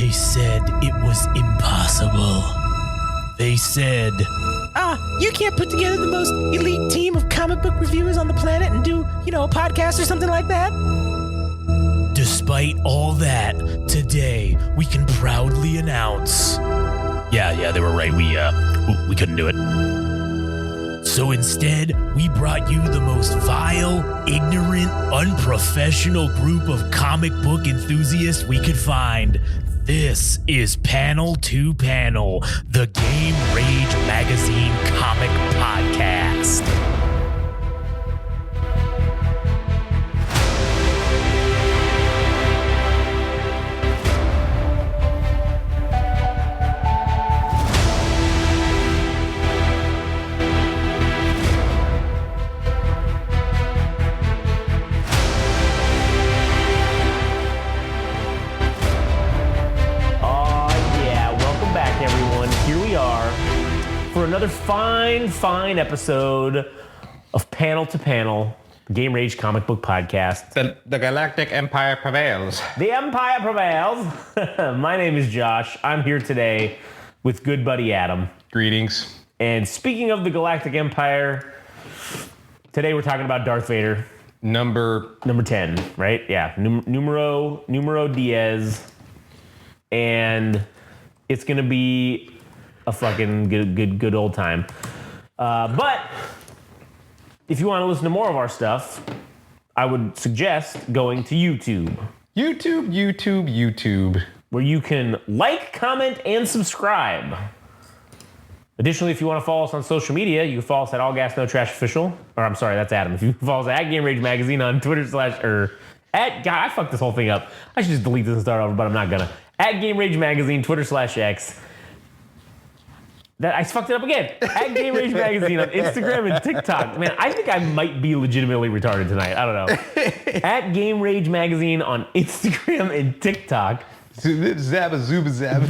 They said it was impossible. They said, you can't put together the most elite team of comic book reviewers on the planet and do, a podcast or something like that? Despite all that, today we can proudly announce. Yeah, they were right. We couldn't do it. So instead, we brought you the most vile, ignorant, unprofessional group of comic book enthusiasts we could find. This is Panel to Panel, the Game Rage Magazine comic podcast. Another fine episode of Panel to Panel, Game Rage comic book podcast. The Galactic Empire prevails. The Empire prevails. My name is Josh. I'm here today with good buddy Adam. Greetings. And speaking of the Galactic Empire, today we're talking about Darth Vader. Number 10, right? Yeah, numero Diaz. And it's going to be a fucking good old time. But if you want to listen to more of our stuff, I would suggest going to YouTube. YouTube. Where you can like, comment, and subscribe. Additionally, if you want to follow us on social media, you can follow us at All Gas No Trash Official. Or I'm sorry, that's Adam. If you follow us at Game Rage Magazine on Twitter God, I fucked this whole thing up. I should just delete this and start over, but I'm not gonna. At Game Rage Magazine, Twitter/X. I fucked it up again. At Game Rage Magazine on Instagram and TikTok. Man, I think I might be legitimately retarded tonight. I don't know. At Game Rage Magazine on Instagram and TikTok. Zabba zooba zab.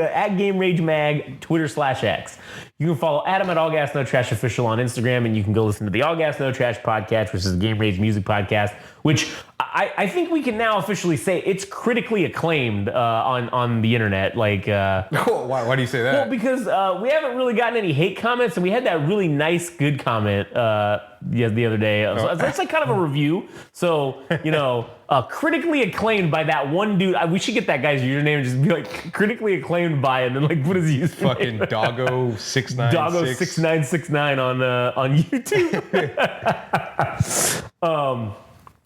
At Game Rage Mag, Twitter/X. You can follow Adam at All Gas No Trash Official on Instagram, and you can go listen to the All Gas No Trash podcast, which is a Game Rage music podcast, which I think we can now officially say it's critically acclaimed on the internet. Like, why do you say that? Well, because we haven't really gotten any hate comments, and we had that really nice, good comment the other day. So that's like kind of a review. So, critically acclaimed by that one dude. We should get that guy's username and just be like critically acclaimed by, and then like what is he? Fucking Doggo696. Doggo696 on YouTube.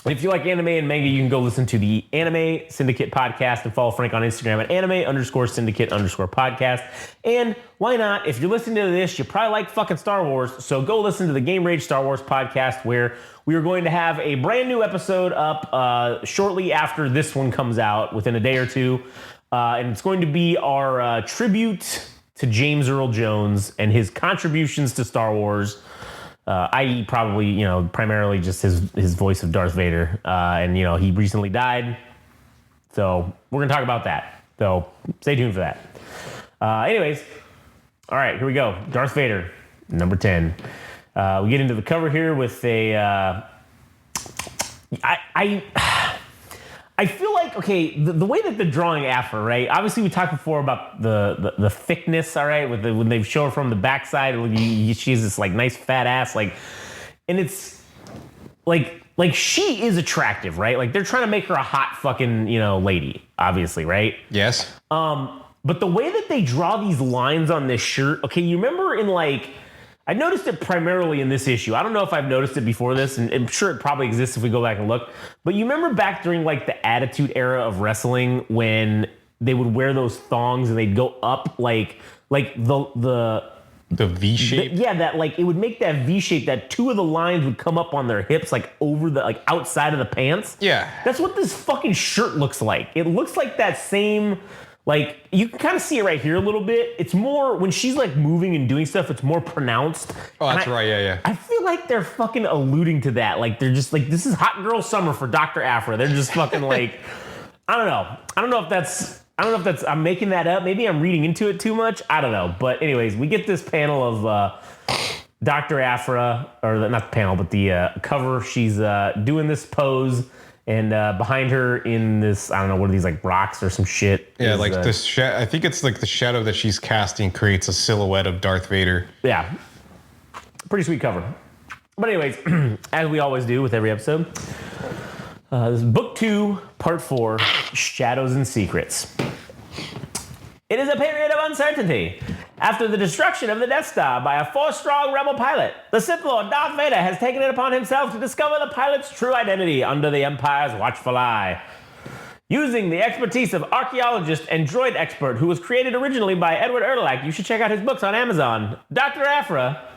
If you like anime and manga, you can go listen to the Anime Syndicate podcast and follow Frank on Instagram at anime_syndicate_podcast. And why not? If you're listening to this, you probably like fucking Star Wars. So go listen to the Game Rage Star Wars podcast, where we are going to have a brand new episode up shortly after this one comes out, within a day or two. And it's going to be our tribute to James Earl Jones and his contributions to Star Wars. I.e. probably, primarily just his voice of Darth Vader. And he recently died. So we're going to talk about that. So stay tuned for that. Anyways, all right, here we go. Darth Vader, number 10. We get into the cover here with a... I feel like, okay, the way that the drawing Afra, right? Obviously, we talked before about the thickness, all right? When they show her from the backside, she has this like nice fat ass, like, and it's like she is attractive, right? Like they're trying to make her a hot fucking lady, obviously, right? Yes. But the way that they draw these lines on this shirt, okay, you remember in like. I noticed it primarily in this issue. I don't know if I've noticed it before this, and I'm sure it probably exists if we go back and look. But you remember back during like the Attitude Era of wrestling when they would wear those thongs and they'd go up like the V shape? That like it would make that V shape, that two of the lines would come up on their hips, like over the like outside of the pants. Yeah. That's what this fucking shirt looks like. It looks like that same. Like, you can kind of see it right here a little bit. It's more, when she's like moving and doing stuff, it's more pronounced. Oh, that's right, yeah. I feel like they're fucking alluding to that. Like, they're just like, this is hot girl summer for Dr. Afra. They're just fucking like, I don't know. I don't know if that's, I'm making that up. Maybe I'm reading into it too much. I don't know. But anyways, we get this panel Dr. Aphra, or not the panel, but the cover, she's doing this pose, and behind her in this, I don't know, what are these, like rocks or some shit? Yeah, is, like this. I think it's like the shadow that she's casting creates a silhouette of Darth Vader. Yeah. Pretty sweet cover. But anyways, as we always do with every episode, this is Book 2, Part 4, Shadows and Secrets. It is a period of uncertainty. After the destruction of the Death Star by a force-strong rebel pilot, the Sith Lord Darth Vader has taken it upon himself to discover the pilot's true identity under the Empire's watchful eye. Using the expertise of archaeologist and droid expert who was created originally by Edward Erlac, you should check out his books on Amazon, Dr. Aphra,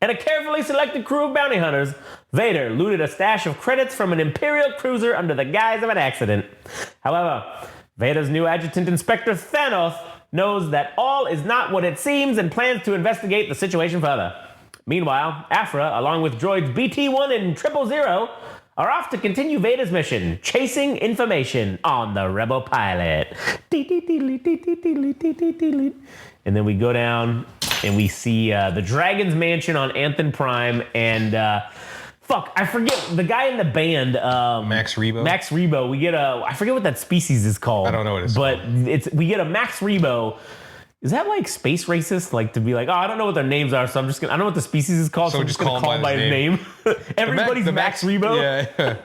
and a carefully selected crew of bounty hunters, Vader looted a stash of credits from an Imperial cruiser under the guise of an accident. However, Vader's new adjutant, Inspector Thanos, knows that all is not what it seems and plans to investigate the situation further. Meanwhile, Aphra, along with droids BT-1 and 000, are off to continue Vader's mission, chasing information on the rebel pilot. And then we go down and we see the Dragon's Mansion on Anthem Prime, and I forget the guy in the band. Max Rebo. Max Rebo. We get I forget what that species is called. I don't know what it's but called. We get a Max Rebo. Is that like space racist? Like to be like, oh, I don't know what their names are, so I don't know what the species is called, so I'm just gonna call him by his name. Everybody's the Max Rebo. Yeah.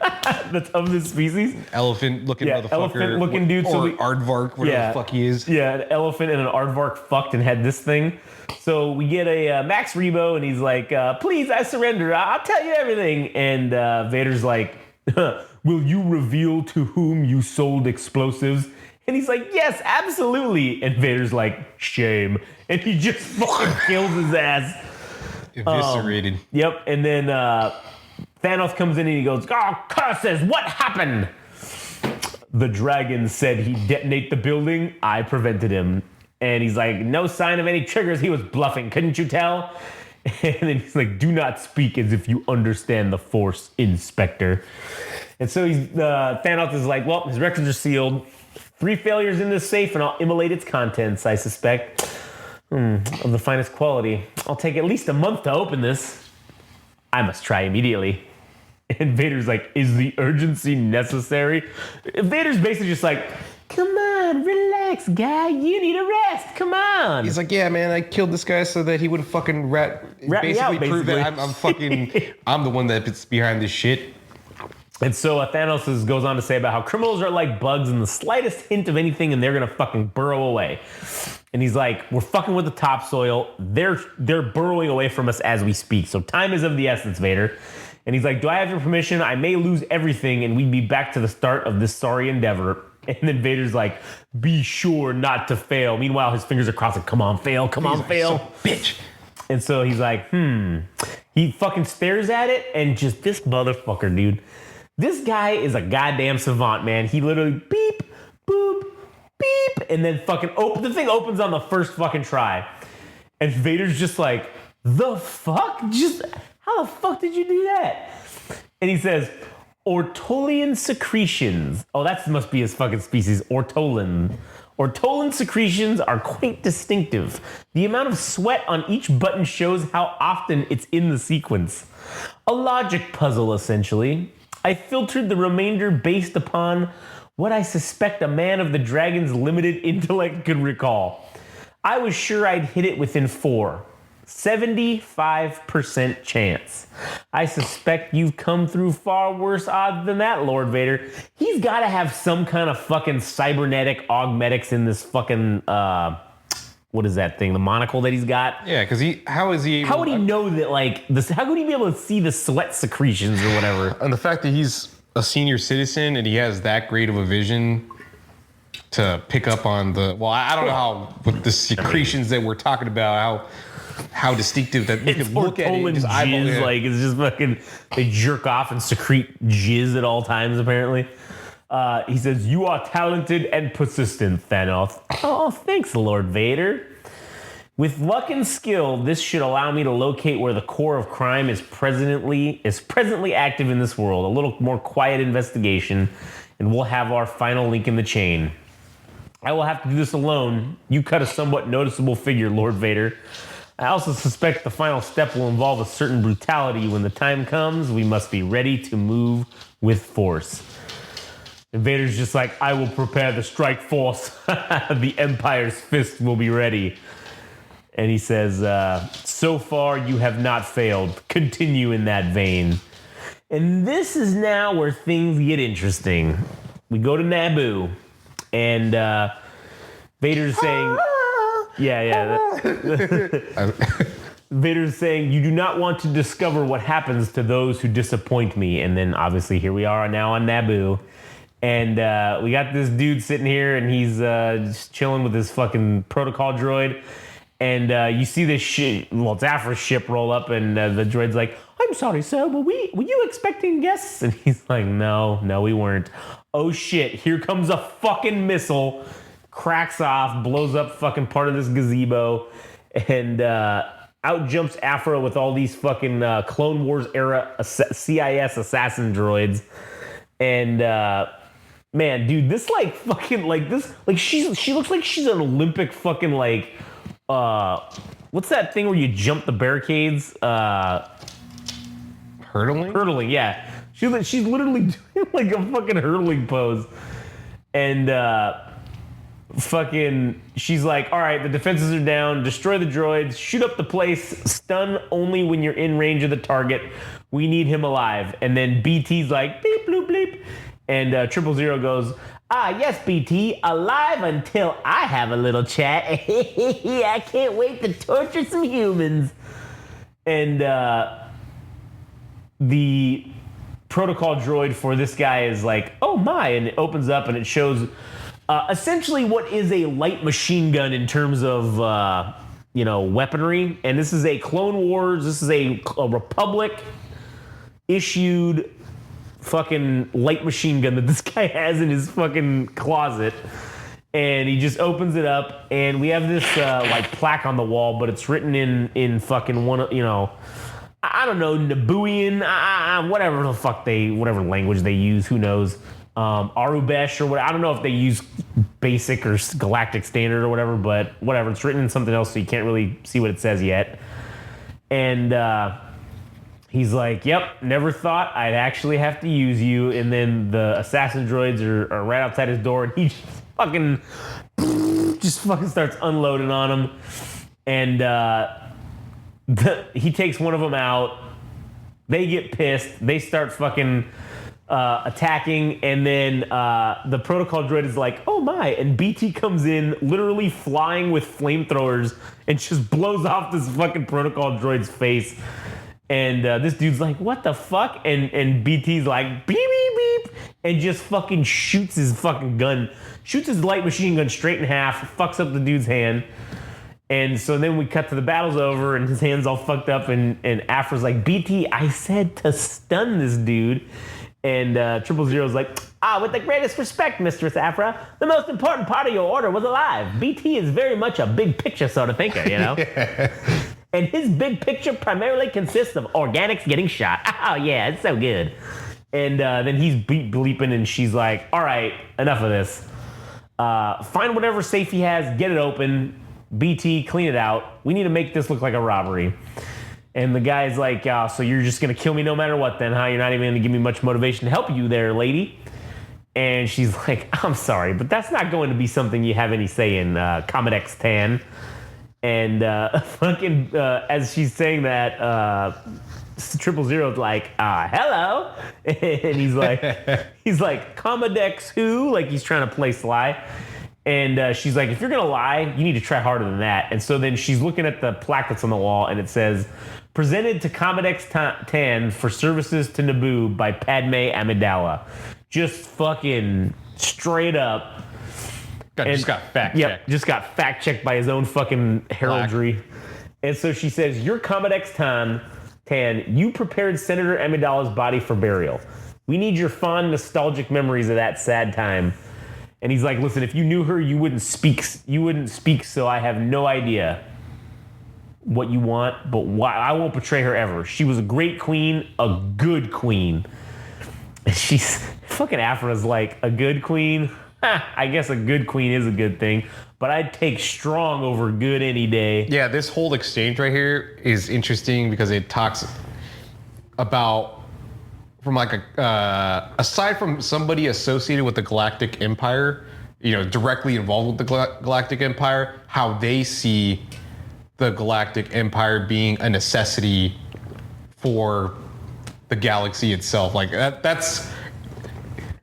That's of this species. Elephant-looking motherfucker. Elephant-looking dude. Or aardvark, whatever the fuck he is. Yeah, an elephant and an aardvark fucked and had this thing. So we get a Max Rebo, and he's like, please, I surrender. I'll tell you everything. And Vader's like, will you reveal to whom you sold explosives? And he's like, yes, absolutely. And Vader's like, shame. And he just fucking kills his ass. Eviscerated. Yep. And then Thanos comes in and he goes, oh, curses, what happened? The dragon said he'd detonate the building. I prevented him. And he's like, no sign of any triggers. He was bluffing. Couldn't you tell? And then he's like, do not speak as if you understand the Force, Inspector. And so Thanos is like, well, his records are sealed. 3 failures in this safe, and I'll immolate its contents, I suspect. Of the finest quality. I'll take at least a month to open this. I must try immediately. And Vader's like, is the urgency necessary? Vader's basically just like, come on, relax, guy. You need a rest. Come on. He's like, yeah, man, I killed this guy so that he would fucking basically prove that I'm the one that's behind this shit. And so Thanos goes on to say about how criminals are like bugs, and the slightest hint of anything and they're gonna fucking burrow away. And he's like, we're fucking with the topsoil. They're burrowing away from us as we speak. So time is of the essence, Vader. And he's like, do I have your permission? I may lose everything and we'd be back to the start of this sorry endeavor. And then Vader's like, be sure not to fail. Meanwhile, his fingers are crossing. Come on, fail. Come on, fail. Bitch. And so he's like, He fucking stares at it and just, this motherfucker, dude. This guy is a goddamn savant, man. He literally beep, boop, beep, and then fucking the thing opens on the first fucking try. And Vader's just like, the fuck? How the fuck did you do that? And he says, Ortolian secretions. Oh, that must be his fucking species, Ortolan. Ortolan secretions are quite distinctive. The amount of sweat on each button shows how often it's in the sequence. A logic puzzle, essentially. I filtered the remainder based upon what I suspect a man of the dragon's limited intellect could recall. I was sure I'd hit it within 4. 75% chance. I suspect you've come through far worse odds than that, Lord Vader. He's got to have some kind of fucking cybernetic augmetics in this fucking, what is that thing? The monocle that he's got? Yeah, because how would he know that, like, this? How could he be able to see the sweat secretions or whatever? And the fact that he's a senior citizen and he has that great of a vision to pick up on I don't know how, with the secretions that we're talking about, how distinctive that you can look at it. Just jizz, like, it's just fucking, they jerk off and secrete jizz at all times, apparently. He says, you are talented and persistent, Thanos. Oh, thanks, Lord Vader. With luck and skill, this should allow me to locate where the core of crime is presently active in this world. A little more quiet investigation, and we'll have our final link in the chain. I will have to do this alone. You cut a somewhat noticeable figure, Lord Vader. I also suspect the final step will involve a certain brutality. When the time comes, we must be ready to move with force. And Vader's just like, I will prepare the strike force. The Empire's fist will be ready. And he says, so far you have not failed. Continue in that vein. And this is now where things get interesting. We go to Naboo, and Vader's saying, Vader's saying, you do not want to discover what happens to those who disappoint me. And then obviously here we are now on Naboo. And we got this dude sitting here, and he's just chilling with his fucking protocol droid. And you see this shit, well, it's Afra's ship roll up, and the droid's like, I'm sorry, sir, were you expecting guests? And he's like, no, we weren't. Oh shit, here comes a fucking missile, cracks off, blows up fucking part of this gazebo, and out jumps Afra with all these fucking Clone Wars era CIS assassin droids. And man, dude, this like fucking like this, like she looks like she's an Olympic fucking like what's that thing where you jump the barricades? Hurdling, yeah. She's literally doing like a fucking hurdling pose. And fucking she's like, all right, the defenses are down, destroy the droids, shoot up the place, stun only when you're in range of the target. We need him alive. And then BT's like, beep, bloop, bleep. And 000 goes, yes, BT, alive until I have a little chat. I can't wait to torture some humans. And the protocol droid for this guy is like, oh my, and it opens up and it shows essentially what is a light machine gun in terms of weaponry. And this is a Clone Wars, this is a Republic issued fucking light machine gun that this guy has in his fucking closet. And he just opens it up, and we have this like plaque on the wall, but it's written in fucking one, I don't know, Nabooian, whatever the fuck whatever language they use, who knows, Arubesh or what, I don't know if they use basic or galactic standard or whatever, but whatever, it's written in something else, so you can't really see what it says yet. And he's like, yep, never thought I'd actually have to use you. And then the assassin droids are right outside his door, and he just fucking starts unloading on him. And he takes one of them out. They get pissed. They start fucking attacking. And then the protocol droid is like, oh my. And BT comes in literally flying with flamethrowers and just blows off this fucking protocol droid's face. And this dude's like, what the fuck? And BT's like, beep, beep, beep. And just fucking shoots his fucking gun. Shoots his light machine gun straight in half. Fucks up the dude's hand. And so then we cut to the battle's over, and his hand's all fucked up. And Afra's like, BT, I said to stun this dude. And 000's like, with the greatest respect, Mistress Afra, the most important part of your order was alive. BT is very much a big picture sort of thinker, Yeah. And his big picture primarily consists of organics getting shot. Oh, yeah, it's so good. And then he's bleeping, and she's like, all right, enough of this. Find whatever safe he has, get it open. BT, clean it out. We need to make this look like a robbery. And the guy's like, so you're just going to kill me no matter what then, huh? You're not even going to give me much motivation to help you there, lady. And she's like, I'm sorry, but that's not going to be something you have any say in, Comet X-Tan. And fucking as she's saying that, 000's like, hello, and he's like, Comodex who? Like he's trying to play sly. And she's like, if you're gonna lie, you need to try harder than that. And so then she's looking at the plaque that's on the wall, and it says, presented to Comodex Tan for services to Naboo by Padme Amidala. Just fucking straight up. Just got fact checked. Yep, just got fact checked by his own fucking heraldry. And so she says, you're Comet Tan, you prepared Senator Amidala's body for burial. We need your fond, nostalgic memories of that sad time. And he's like, listen, if you knew her, you wouldn't speak, so I have no idea what you want, but I won't betray her ever. She was a great queen, a good queen. And she's, fucking Afra's like, a good queen? I guess a good queen is a good thing, but I'd take strong over good any day. Yeah, this whole exchange right here is interesting because it talks about from like aside from somebody associated with the Galactic Empire, directly involved with the Galactic Empire, how they see the Galactic Empire being a necessity for the galaxy itself. Like that's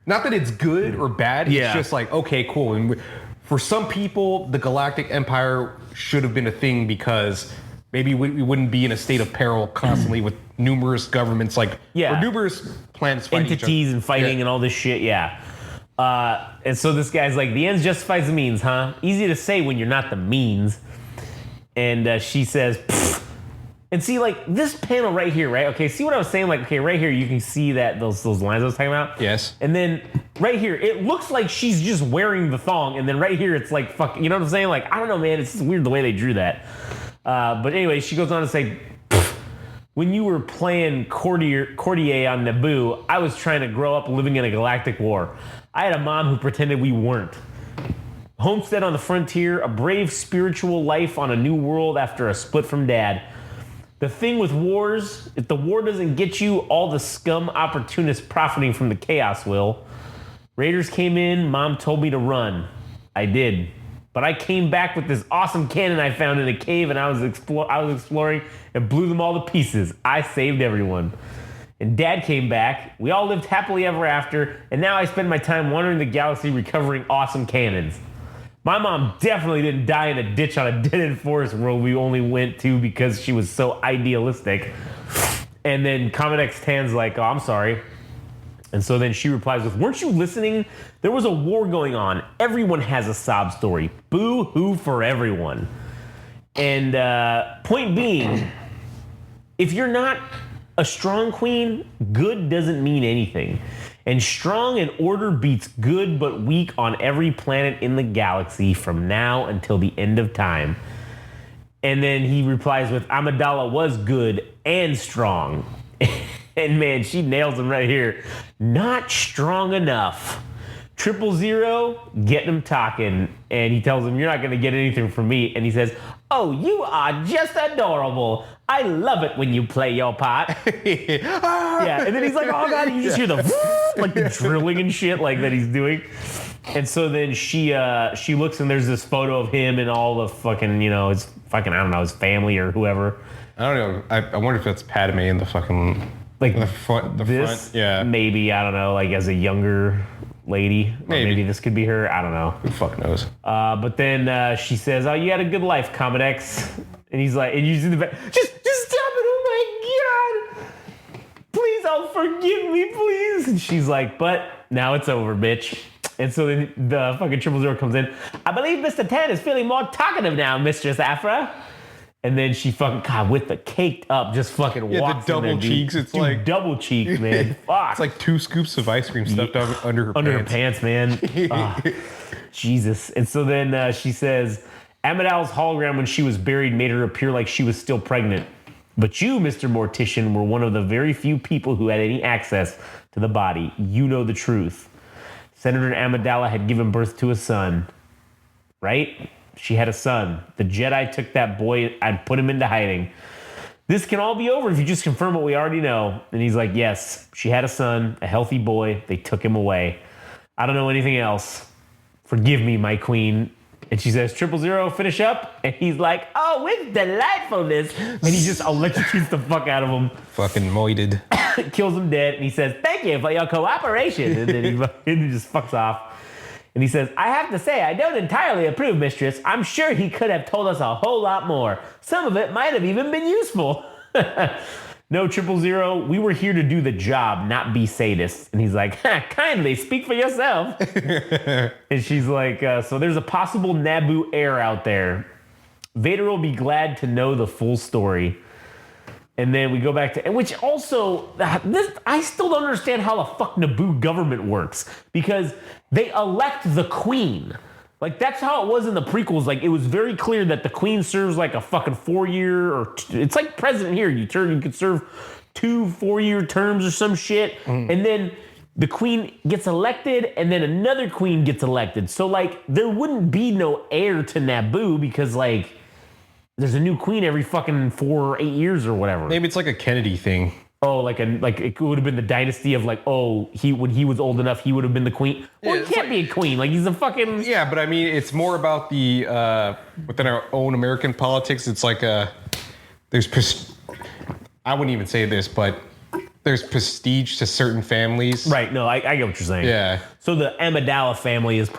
not that it's good or bad. Yeah. It's just like, okay, cool. And for some people, the Galactic Empire should have been a thing because maybe we wouldn't be in a state of peril constantly with numerous governments, or numerous planets fighting entities and fighting and all this shit. Yeah. And so this guy's like, the ends justifies the means, huh? Easy to say when you're not the means. And she says, pfft. And see, like, this panel right here, right? Okay, see what I was saying? Like, okay, right here, you can see that those lines I was talking about? Yes. And then right here, it looks like she's just wearing the thong. And then right here, it's like, fuck, you know what I'm saying? Like, I don't know, man. It's just weird the way they drew that. But anyway, she goes on to say, when you were playing courtier on Naboo, I was trying to grow up living in a galactic war. I had a mom who pretended we weren't. Homestead on the frontier, a brave spiritual life on a new world after a split from dad. The thing with wars, if the war doesn't get you, all the scum opportunists profiting from the chaos will. Raiders came in, mom told me to run. I did. But I came back with this awesome cannon I found in a cave and I was exploring and blew them all to pieces. I saved everyone. And dad came back. We all lived happily ever after. And now I spend my time wandering the galaxy recovering awesome cannons. My mom definitely didn't die in a ditch on a dead-end forest world we only went to because she was so idealistic. And then Comet X-Tan's like, oh, I'm sorry. And so then she replies with, weren't you listening? There was a war going on. Everyone has a sob story. Boo-hoo for everyone. And point being, if you're not a strong queen, good doesn't mean anything. And strong and order beats good but weak on every planet in the galaxy from now until the end of time. And then he replies with, Amidala was good and strong. And man, she nails him right here. Not strong enough. 000, getting him talking. And he tells him, you're not going to get anything from me. And he says, oh, you are just adorable. I love it when you play your part. Yeah, and then he's like, oh God, you just hear the like the drilling and shit like that he's doing. And so then she looks and there's this photo of him and all the fucking, his fucking, I don't know, his family or whoever. I don't know. I wonder if that's Padme in the fucking, like the front. Yeah. Maybe, I don't know, like as a younger lady. Maybe this could be her. I don't know. Who the fuck knows? But then she says, oh, you had a good life, Comet X. And he's like, and you see the back, just stop it, oh my God. Please, forgive me, please. And she's like, but now it's over, bitch. And so then the fucking 000 comes in. I believe Mr. Tan is feeling more talkative now, Mistress Afra. And then she fucking, God, with the caked up, just fucking walks the double in there, cheeks. It's dude, like double cheeks, man. Fuck. It's like 2 scoops of ice cream stuffed under her pants, man. Jesus. And so then she says, Amidala's hologram when she was buried made her appear like she was still pregnant. But you, Mr. Mortician, were one of the very few people who had any access to the body. You know the truth. Senator Amidala had given birth to a son. Right? She had a son. The Jedi took that boy and put him into hiding. This can all be over if you just confirm what we already know. And he's like, yes, she had a son, a healthy boy. They took him away. I don't know anything else. Forgive me, my queen. And she says, 000, finish up. And he's like, oh, with delightfulness. And he just electrocutes the fuck out of him. Fucking moited. Kills him dead. And he says, thank you for your cooperation. And then he just fucks off. And he says, I have to say, I don't entirely approve, mistress. I'm sure he could have told us a whole lot more. Some of it might have even been useful. No, 000, we were here to do the job, not be sadists. And he's like, kindly, speak for yourself. And she's like, so there's a possible Naboo heir out there. Vader will be glad to know the full story. And then we go back to, which also, I still don't understand how the fuck Naboo government works. Because they elect the queen. Like, that's how it was in the prequels. Like, it was very clear that the queen serves like a fucking 4-year, or it's like president here. You could serve 2 4-year terms or some shit. And then the queen gets elected and then another queen gets elected. So like there wouldn't be no heir to Naboo because like there's a new queen every fucking 4 or 8 years or whatever. Maybe it's like a Kennedy thing. Oh, like it would have been the dynasty of like, oh, when he was old enough, he would have been the queen. Well, Yeah, he can't be a queen. Like he's a fucking. Yeah, but I mean, it's more about the within our own American politics. It's like I wouldn't even say this, but there's prestige to certain families. Right. No, I get what you're saying. Yeah. So the Amidala family was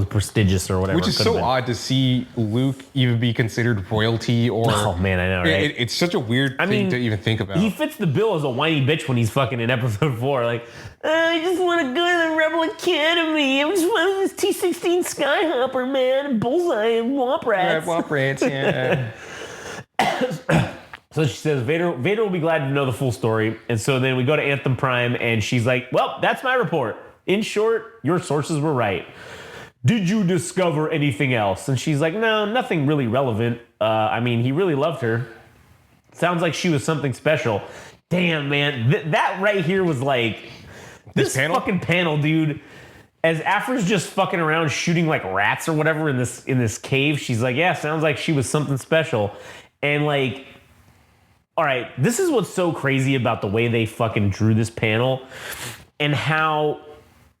prestigious or whatever. Which is so odd to see Luke even be considered royalty or. Oh man, I know, right? It's such a weird thing to even think about. He fits the bill as a whiny bitch when he's fucking in episode 4. Like, I just want to go to the Rebel Academy. I just want this T-16 Skyhopper, man, and Bullseye and Womp Rats. Womp Rats, yeah. So she says, Vader will be glad to know the full story. And so then we go to Anthem Prime, and she's like, well, that's my report. In short, your sources were right. Did you discover anything else? And she's like, no, nothing really relevant. I mean, he really loved her. Sounds like she was something special. Damn, man. That right here was like, this fucking panel, dude. As Afra's just fucking around shooting like rats or whatever in this cave, she's like, yeah, sounds like she was something special. And like, all right, this is what's so crazy about the way they fucking drew this panel and how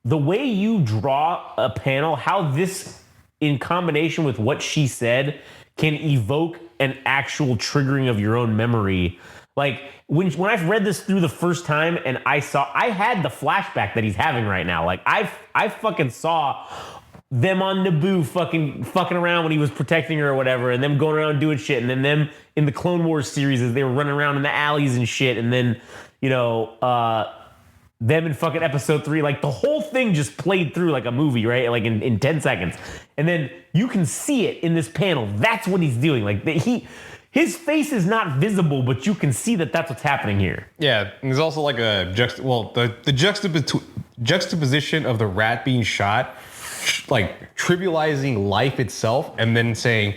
the way you draw a panel, how this in combination with what she said can evoke an actual triggering of your own memory. Like when I've read this through the first time and I had the flashback that he's having right now. Like I fucking saw them on Naboo fucking around when he was protecting her or whatever, and them going around doing shit, and then them in the Clone Wars series as they were running around in the alleys and shit, and then, you know, them in fucking episode 3, like the whole thing just played through like a movie, right? Like in 10 seconds. And then you can see it in this panel. That's what he's doing. Like his face is not visible, but you can see that that's what's happening here. Yeah, and there's also like a juxtaposition of the rat being shot, like trivializing life itself, and then saying,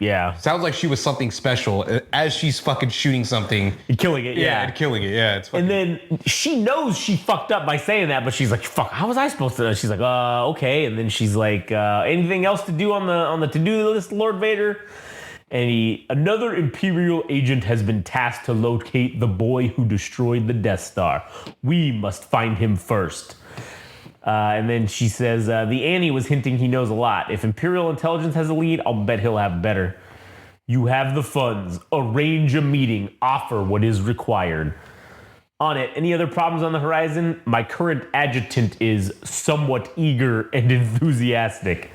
yeah, sounds like she was something special as she's fucking shooting something. Killing it, yeah. And killing it, yeah. It's fucking... And then she knows she fucked up by saying that, but she's like, fuck, how was I supposed to know? She's like, okay. And then she's like, anything else to do on the to-do list, Lord Vader? And another Imperial agent has been tasked to locate the boy who destroyed the Death Star. We must find him first. And then she says, the Annie was hinting he knows a lot. If Imperial intelligence has a lead, I'll bet he'll have better. You have the funds. Arrange a meeting. Offer what is required. On it, any other problems on the horizon? My current adjutant is somewhat eager and enthusiastic.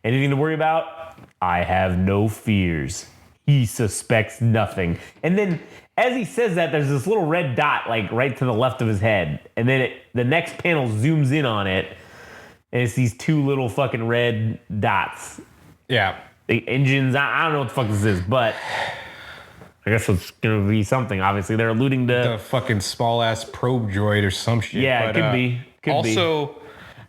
Anything to worry about? I have no fears. He suspects nothing. And then as he says that, there's this little red dot like right to the left of his head. And then the next panel zooms in on it. And it's these two little fucking red dots. Yeah. The engines, I don't know what the fuck this is, but I guess it's going to be something. Obviously, they're alluding to... the fucking small-ass probe droid or some shit. Yeah, but, it could be.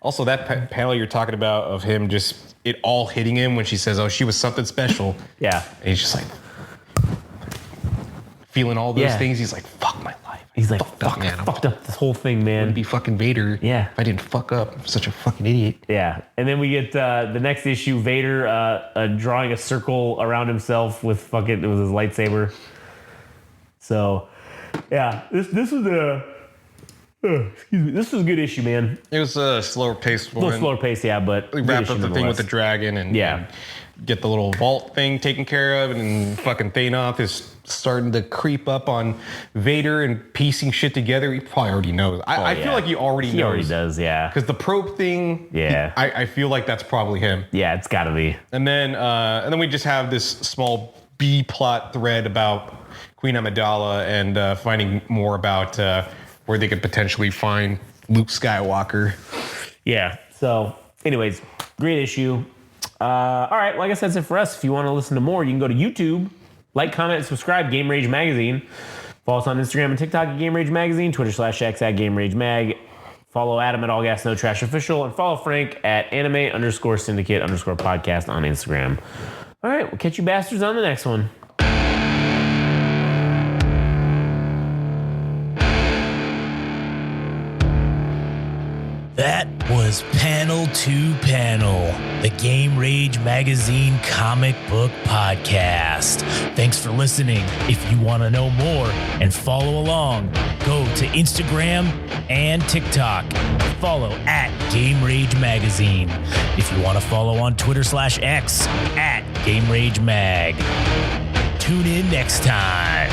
Also, that panel you're talking about of him just... it all hitting him when she says, oh, she was something special. Yeah. And he's just like... feeling all those things. He's like, fuck my life. He's like, fuck, man. I fucked up this whole thing, man. I'd be fucking Vader. Yeah. If I didn't fuck up. I'm such a fucking idiot. Yeah. And then we get the next issue, Vader drawing a circle around himself with his lightsaber. So, yeah, this was this was a good issue, man. It was a slower pace one. A little slower pace, yeah, but we wrapped up the thing with the dragon and get the little vault thing taken care of, and fucking Thanos is starting to creep up on Vader and piecing shit together. He probably already knows. I feel like he already knows. He already does, yeah. Because the probe thing, I feel like that's probably him. Yeah, it's got to be. And then we just have this small B plot thread about Queen Amidala and finding more about where they could potentially find Luke Skywalker. Yeah. So, anyways, great issue. All right. Well, I guess that's it for us. If you want to listen to more, you can go to YouTube, like, comment, and subscribe. Game Rage Magazine. Follow us on Instagram and TikTok at Game Rage Magazine. Twitter/X at Game Rage Mag. Follow Adam at All Gas No Trash Official, and follow Frank at anime_syndicate_podcast on Instagram. All right. We'll catch you bastards on the next one. was Panel to Panel, the Game Rage Magazine comic book podcast. Thanks for listening. If you want to know more and follow along, go to Instagram and TikTok. Follow at Game Rage Magazine. If you want to follow on Twitter/X at Game Rage Mag. Tune in next time.